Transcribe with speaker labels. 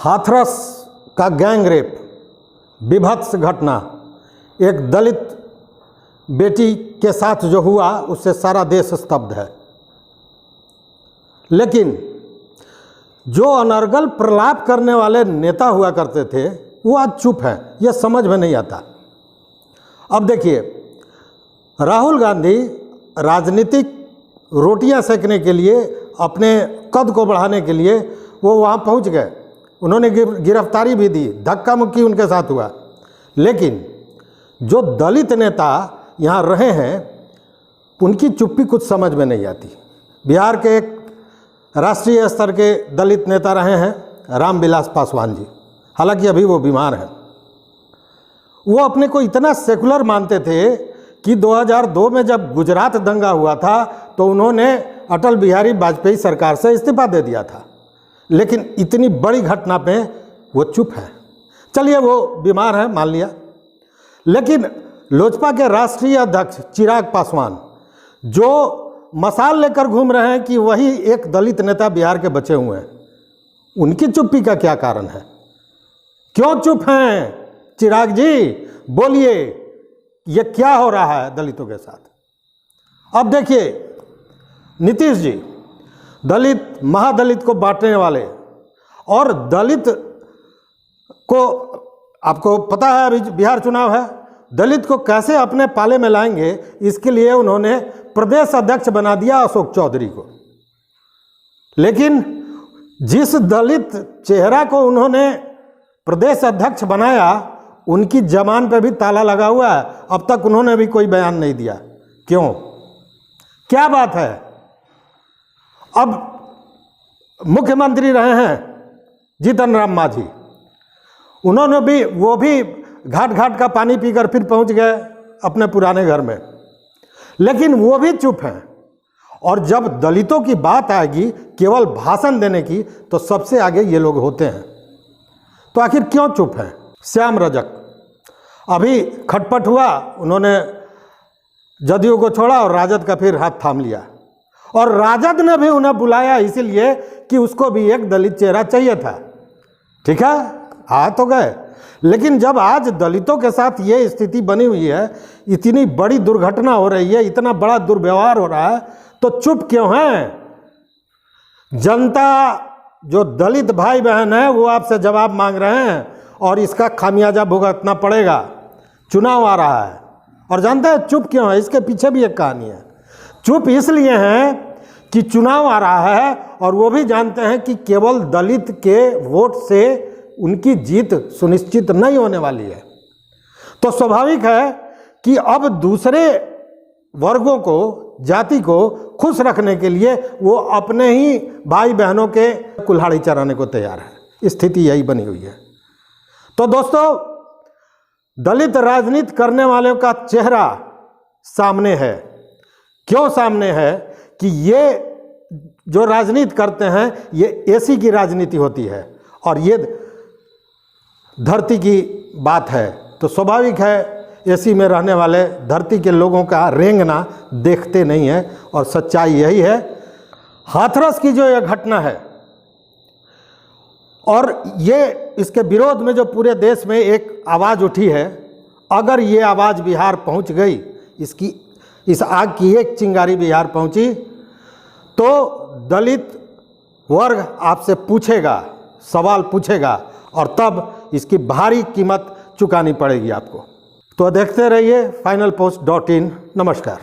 Speaker 1: हाथरस का gang rape, विभत्स घटना, एक दलित बेटी के साथ जो हुआ उससे सारा देश स्तब्ध है। लेकिन जो अनर्गल प्रलाप करने वाले नेता हुआ करते थे वो आज चुप हैं, यह समझ में नहीं आता। अब देखिए, राहुल गांधी राजनीतिक रोटियां सेकने के लिए, अपने कद को बढ़ाने के लिए वो वहाँ पहुँच गए। उन्होंने गिरफ्तारी भी दी, धक्का मुक्की उनके साथ हुआ। लेकिन जो दलित नेता यहाँ रहे हैं उनकी चुप्पी कुछ समझ में नहीं आती। बिहार के एक राष्ट्रीय स्तर के दलित नेता रहे हैं रामविलास पासवान जी, हालांकि अभी वो बीमार हैं। वो अपने को इतना सेकुलर मानते थे कि 2002 में जब गुजरात दंगा हुआ था तो उन्होंने अटल बिहारी वाजपेयी सरकार से इस्तीफा दे दिया था। लेकिन इतनी बड़ी घटना पे वो चुप है। चलिए, वो बीमार है मान लिया, लेकिन लोजपा के राष्ट्रीय अध्यक्ष चिराग पासवान जो मसाल लेकर घूम रहे हैं कि वही एक दलित नेता बिहार के बचे हुए हैं, उनकी चुप्पी का क्या कारण है? क्यों चुप हैं? चिराग जी बोलिए, ये क्या हो रहा है दलितों के साथ? अब देखिए, नीतीश जी दलित महादलित को बांटने वाले, और दलित को, आपको पता है अभी बिहार चुनाव है, दलित को कैसे अपने पाले में लाएंगे इसके लिए उन्होंने प्रदेश अध्यक्ष बना दिया अशोक चौधरी को। लेकिन जिस दलित चेहरा को उन्होंने प्रदेश अध्यक्ष बनाया उनकी जबान पे भी ताला लगा हुआ है। अब तक उन्होंने भी कोई बयान नहीं दिया। क्यों? क्या बात है? अब मुख्यमंत्री रहे हैं जीतन राम मांझी, उन्होंने भी, वो भी घाट घाट का पानी पीकर फिर पहुंच गए अपने पुराने घर में, लेकिन वो भी चुप हैं। और जब दलितों की बात आएगी केवल भाषण देने की तो सबसे आगे ये लोग होते हैं। तो आखिर क्यों चुप हैं? श्याम रजक अभी खटपट हुआ, उन्होंने जदयू को छोड़ा और राजद का फिर हाथ थाम लिया, और राजद ने भी उन्हें बुलाया इसीलिए कि उसको भी एक दलित चेहरा चाहिए था। ठीक है, आ तो गए। लेकिन जब आज दलितों के साथ ये स्थिति बनी हुई है, इतनी बड़ी दुर्घटना हो रही है, इतना बड़ा दुर्व्यवहार हो रहा है, तो चुप क्यों हैं? जनता, जो दलित भाई बहन है वो आपसे जवाब मांग रहे हैं और इसका खामियाजा भुगतना पड़ेगा। चुनाव आ रहा है और जानते हैं चुप क्यों है? इसके पीछे भी एक कहानी है। चुप इसलिए हैं कि चुनाव आ रहा है और वो भी जानते हैं कि केवल दलित के वोट से उनकी जीत सुनिश्चित नहीं होने वाली है। तो स्वाभाविक है कि अब दूसरे वर्गों को, जाति को खुश रखने के लिए वो अपने ही भाई बहनों के कुल्हाड़ी चराने को तैयार है। स्थिति यही बनी हुई है। तो दोस्तों, दलित राजनीति करने वालों का चेहरा सामने है। क्यों सामने है? कि ये जो राजनीति करते हैं ये एसी की राजनीति होती है और ये धरती की बात है। तो स्वाभाविक है एसी में रहने वाले धरती के लोगों का रेंगना देखते नहीं है, और सच्चाई यही है। हाथरस की जो यह घटना है और ये इसके विरोध में जो पूरे देश में एक आवाज़ उठी है, अगर ये आवाज़ बिहार पहुंच गई, इस आग की एक चिंगारी बिहार पहुंची, तो दलित वर्ग आपसे पूछेगा, सवाल पूछेगा, और तब इसकी भारी कीमत चुकानी पड़ेगी आपको। तो देखते रहिए finalpost.in। नमस्कार।